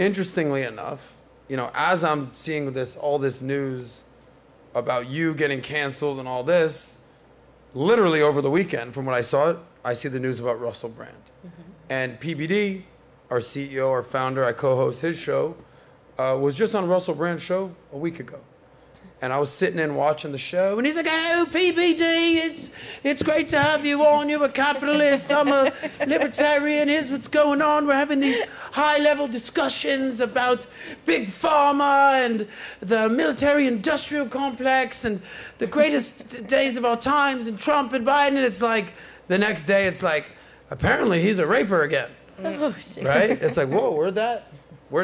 interestingly enough, you know, as I'm seeing all this news about you getting canceled and all this, literally over the weekend, from what I saw, I see the news about Russell Brand. And PBD, our CEO, our founder, I co-host his show, was just on Russell Brand's show a week ago. And I was sitting in watching the show, and he's like, "Oh, PBD, it's great to have you on. You're a capitalist. I'm a libertarian. Here's what's going on. We're having these high-level discussions about big pharma and the military-industrial complex and the greatest days of our times and Trump and Biden." And it's like, the next day, it's like, apparently he's a raper again. Oh, shit. Right? It's like, whoa, where'd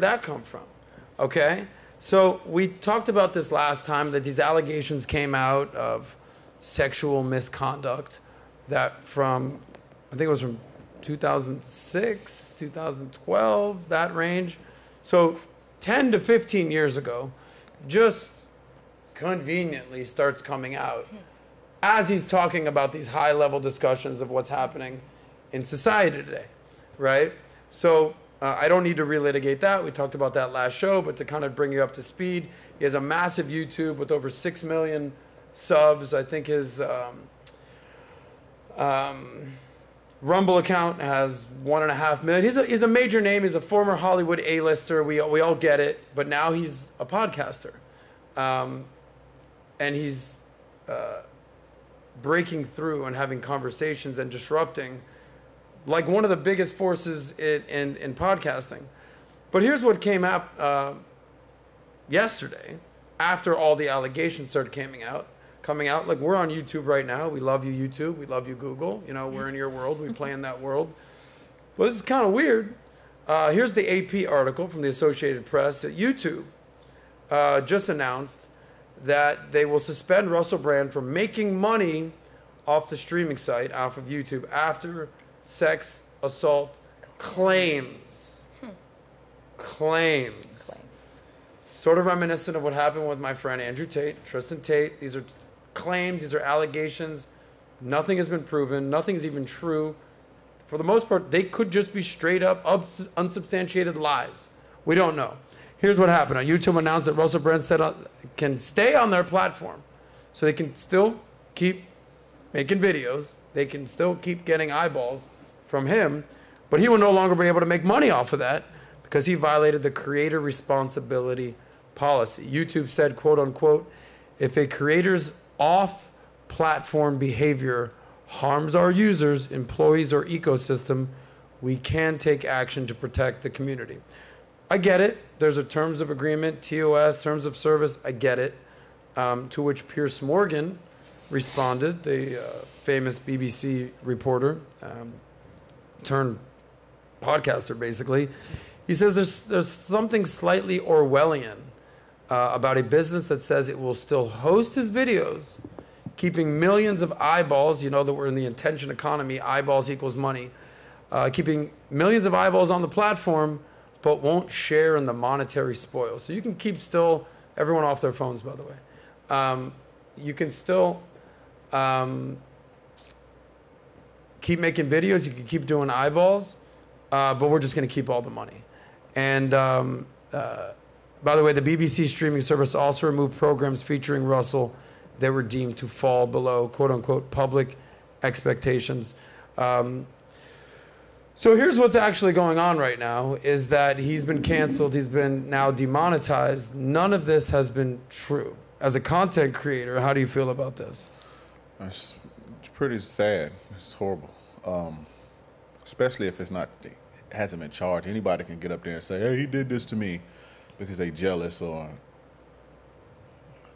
that come from? Okay? So we talked about this last time, that these allegations came out of sexual misconduct that from, I think it was from 2006, 2012, that range. So 10 to 15 years ago, just conveniently starts coming out as he's talking about these high-level discussions of what's happening in society today, right? So I don't need to relitigate that. We talked about that last show, but to kind of bring you up to speed, he has a massive YouTube with over 6 million subs. I think his Rumble account has 1.5 million. He's a major name. He's a former Hollywood A-lister. We all get it, but now he's a podcaster. And he's breaking through and having conversations and disrupting, like one of the biggest forces in podcasting. But here's what came up yesterday, after all the allegations started coming out. Like, we're on YouTube right now. We love you, YouTube. We love you, Google. You know, we're in your world. We play in that world. But this is kind of weird. Here's the AP article from the Associated Press. YouTube just announced that they will suspend Russell Brand from making money off the streaming site, off of YouTube, after sex assault claims. Sort of reminiscent of what happened with my friend Andrew Tate, Tristan Tate. These are claims, these are allegations. Nothing has been proven. Nothing's even true. For the most part, they could just be straight up unsubstantiated lies. We don't know. Here's what happened. YouTube announced that Russell Brand can stay on their platform. So they can still keep making videos. They can still keep getting eyeballs from him, but he will no longer be able to make money off of that because he violated the creator responsibility policy. YouTube said, quote unquote, "If a creator's off-platform behavior harms our users, employees, or ecosystem, we can take action to protect the community." I get it. There's a terms of agreement, TOS, terms of service. I get it. To which Piers Morgan responded, the famous BBC reporter, turned podcaster, basically. He says there's something slightly Orwellian about a business that says it will still host his videos, keeping millions of eyeballs. You know that we're in the attention economy. Eyeballs equals money. Keeping millions of eyeballs on the platform, but won't share in the monetary spoil. So you can keep still everyone off their phones, by the way. You can still keep making videos. You can keep doing eyeballs, but we're just going to keep all the money. And by the way, the BBC streaming service also removed programs featuring Russell that were deemed to fall below, quote unquote, public expectations. So here's what's actually going on right now is that he's been canceled. He's been now demonetized. None of this has been true. As a content creator, how do you feel about this? It's pretty sad. It's horrible. Especially if it hasn't been charged. Anybody can get up there and say, "Hey, he did this to me," because they're jealous or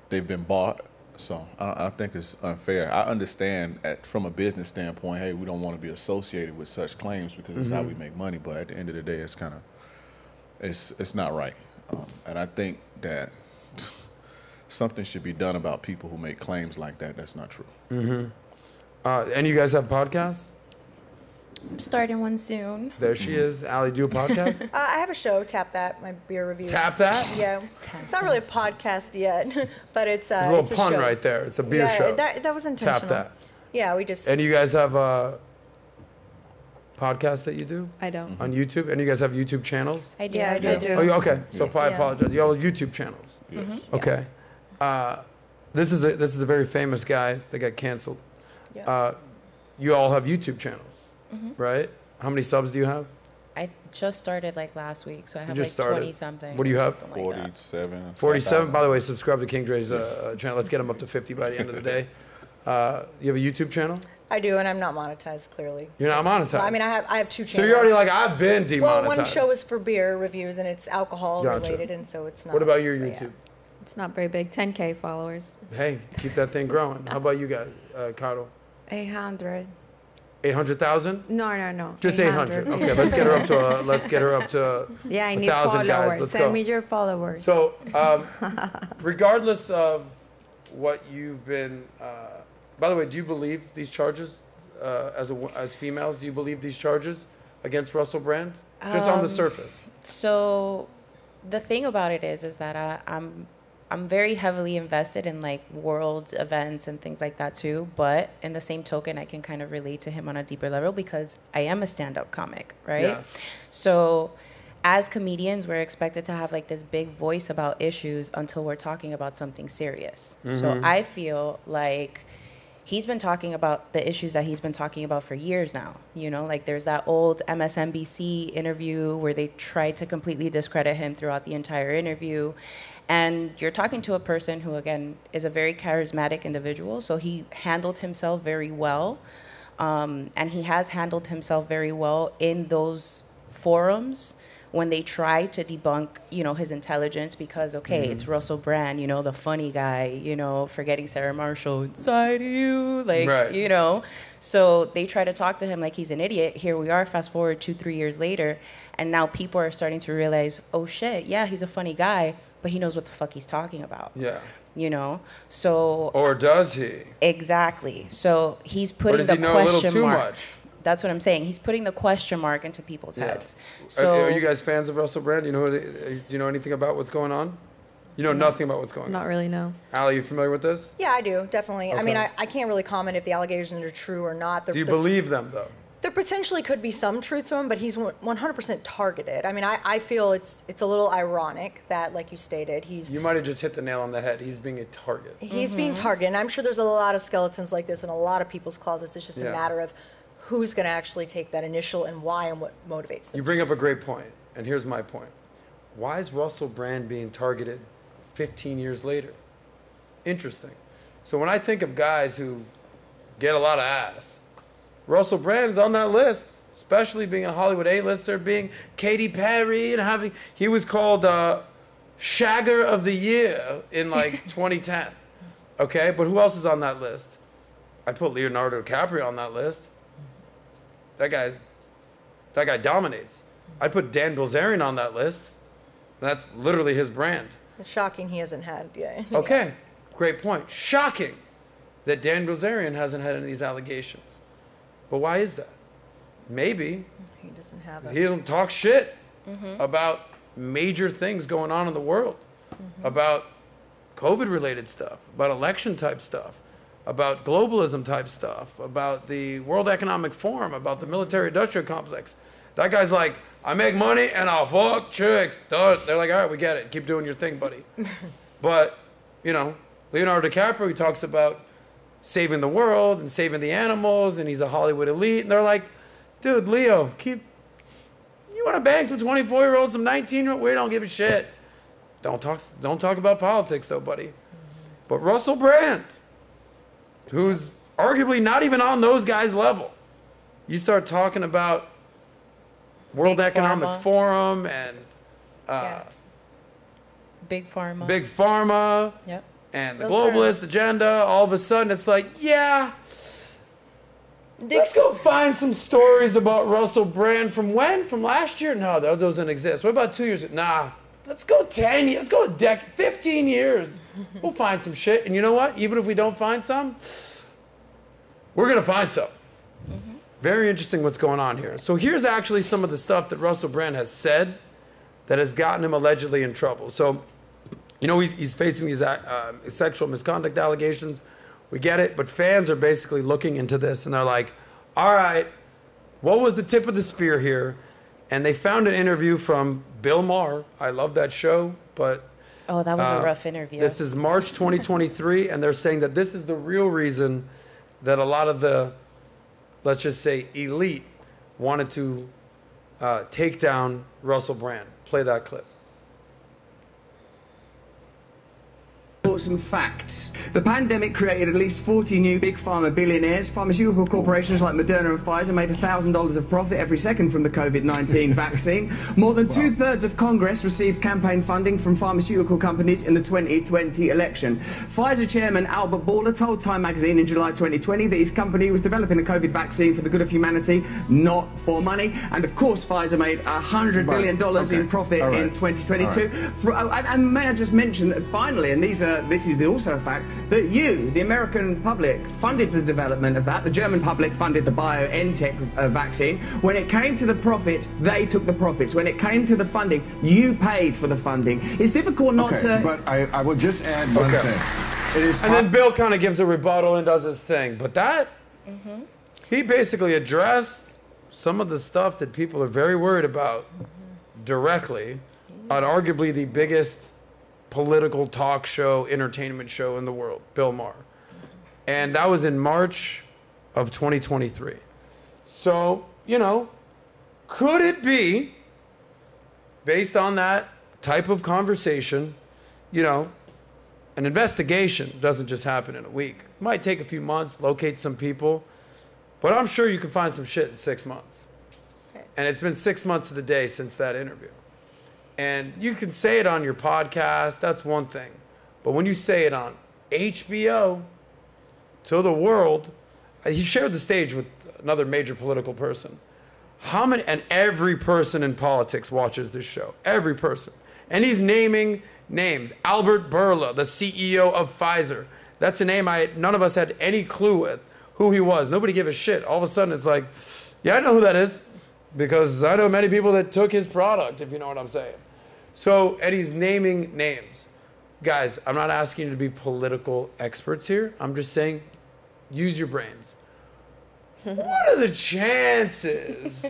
they've been bought. So I think it's unfair. I understand from a business standpoint, hey, we don't want to be associated with such claims because it's how we make money. But at the end of the day, it's kind of, it's not right. And I think that something should be done about people who make claims like that. That's not true. And you guys have podcasts? I'm starting one soon. There she is. Allie, do a podcast? I have a show, Tap That, my beer reviews. Tap That? Yeah. It's not really a podcast yet, but it's a little it's pun show. right there. It's a beer show. That was intentional. Tap That. Yeah, we just... And you guys have podcast that you do I don't. on YouTube? And you guys have YouTube channels? I do. Yes, I do. Oh, okay. So I Yeah. apologize. You all have YouTube channels. Yes. Okay. This is a very famous guy that got canceled. Yeah. You all have YouTube channels, right? How many subs do you have? I just started like last week, so I have just like started. 20 something. What do you have? something like that. 47. 47. By the way, subscribe to King Dre's channel. Let's get him up to 50 by the end of the day. You have a YouTube channel? I do, and I'm not monetized, clearly. You're not monetized. I mean, I have two channels. So you're already like, I've been Well, demonetized. one show is for beer reviews, and it's alcohol Gotcha. related, and so it's not. What about your but yeah. YouTube? It's not very big. 10K followers. Hey, keep that thing growing. How about you guys, Caro? 800. 800,000? No. Just 800. Okay, let's get her up to Yeah, I need 1,000 followers. guys. Let's Send go. me your followers. So, regardless of what you've been, by the way, do you believe these charges as females? Do you believe these charges against Russell Brand? Just on the surface. So the thing about it is that I'm very heavily invested in like world events and things like that too. But in the same token, I can kind of relate to him on a deeper level because I am a stand-up comic, right? Yes. So as comedians, we're expected to have like this big voice about issues until we're talking about something serious. So I feel like he's been talking about the issues that he's been talking about for years now. You know, like there's that old MSNBC interview where they tried to completely discredit him throughout the entire interview. And you're talking to a person who, again, is a very charismatic individual. So he handled himself very well. And he has handled himself very well in those forums when they try to debunk, you know, his intelligence because, okay, it's Russell Brand, you know, the funny guy, you know, forgetting Sarah Marshall inside of you, like, Right. you know. So they try to talk to him like he's an idiot. Here we are, fast forward 2-3 years later, and now people are starting to realize, oh shit, yeah, he's a funny guy, but he knows what the fuck he's talking about. Yeah. You know, so Or does he? exactly. So he's Or putting does the he know a little question too mark. much? That's what I'm saying. He's putting the question mark into people's heads. So Are you guys fans of Russell Brand? Do you know anything about what's going on? You know nothing about what's going on. Not really, no. Allie, you familiar with this? Yeah, I do, definitely. I mean, Okay. I can't really comment if the allegations are true or not. Do you believe them though? There potentially could be some truth to him, but he's 100% targeted. I mean, I feel it's a little ironic that, like you stated, You might have just hit the nail on the head. He's being a target. he's being targeted. And I'm sure there's a lot of skeletons like this in a lot of people's closets. It's just Yeah. a matter of who's going to actually take that initial and why and what motivates them. You bring up a great point, and here's my point. Why is Russell Brand being targeted 15 years later? Interesting. So when I think of guys who get a lot of ass, Russell Brand is on that list, especially being a Hollywood A-lister, being Katy Perry, and he was called Shagger of the Year in like 2010. Okay, but who else is on that list? I put Leonardo DiCaprio on that list. That guy dominates. I put Dan Bilzerian on that list. That's literally his brand. It's shocking he hasn't had, yeah. Okay, great point. Shocking that Dan Bilzerian hasn't had any of these allegations. But why is that? Maybe He doesn't have he it. doesn't talk shit about major things going on in the world, about COVID-related stuff, about election-type stuff, about globalism type stuff, about the World Economic Forum, about the military-industrial complex. That guy's like, I make money and I'll fuck chicks. Duh. They're like, all right, we get it. Keep doing your thing, buddy. But, you know, Leonardo DiCaprio, he talks about saving the world and saving the animals, and he's a Hollywood elite. And they're like, dude, Leo, you want to bang some 24-year-olds, some 19-year-olds? We don't give a shit. Don't talk about politics, though, buddy. But Russell Brand, who's arguably not even on those guys' level. You start talking about World Big Economic Pharma. Forum and Yeah. Big Pharma. Big Pharma Yep. and the Those are- globalist agenda, all of a sudden it's like, yeah, let's go find some stories about Russell Brand from when? From last year? No, those doesn't exist. What about 2 years ago? Nah, let's go 10 years. Let's go a decade, 15 years. We'll find some shit. And you know what? Even if we don't find some, we're going to find some. Very interesting what's going on here. So here's actually some of the stuff that Russell Brand has said that has gotten him allegedly in trouble. So, you know, he's facing these sexual misconduct allegations. We get it, but fans are basically looking into this and they're like, all right, What was the tip of the spear here? And they found an interview from Bill Maher. I love that show, but Oh, that was a rough interview. this is March 2023, and they're saying that this is the real reason that a lot of the, let's just say, elite wanted to take down Russell Brand. Play that clip. Some facts. The pandemic created at least 40 new big pharma billionaires. Pharmaceutical corporations like Moderna and Pfizer made $1,000 of profit every second from the COVID-19 vaccine. More than two-thirds of Congress received campaign funding from pharmaceutical companies in the 2020 election. Pfizer chairman Albert Bourla told Time magazine in July 2020 that his company was developing a COVID vaccine for the good of humanity, not for money. And of course, Pfizer made $100 billion in profit in 2022. And may I just mention that finally, and this is also a fact, that you, the American public, funded the development of that. The German public funded the BioNTech vaccine. When it came to the profits, they took the profits. When it came to the funding, you paid for the funding. It's difficult not to... But I will just add one thing. It is and then Bill kind of gives a rebuttal and does his thing. But that, he basically addressed some of the stuff that people are very worried about directly on arguably the biggest political talk show, entertainment show in the world, Bill Maher. And that was in March of 2023. So, you know, could it be, based on that type of conversation, you know, an investigation doesn't just happen in a week. It might take a few months, locate some people, but I'm sure you can find some shit in 6 months. Okay. And it's been 6 months to the day since that interview. And you can say it on your podcast, that's one thing. But when you say it on HBO to the world, he shared the stage with another major political person. How many, and every person in politics watches this show, every person. And he's naming names. Albert Bourla, the CEO of Pfizer. That's a name none of us had any clue with who he was. Nobody gave a shit. All of a sudden it's like, yeah, I know who that is because I know many people that took his product, if you know what I'm saying. So, and he's naming names. Guys, I'm not asking you to be political experts here. I'm just saying, use your brains. What are the chances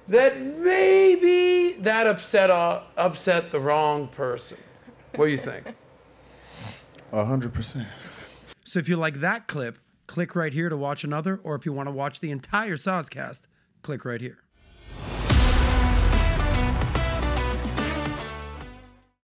that maybe that upset the wrong person? What do you think? 100%. So if you like that clip, click right here to watch another. Or if you want to watch the entire SOSCAST, click right here.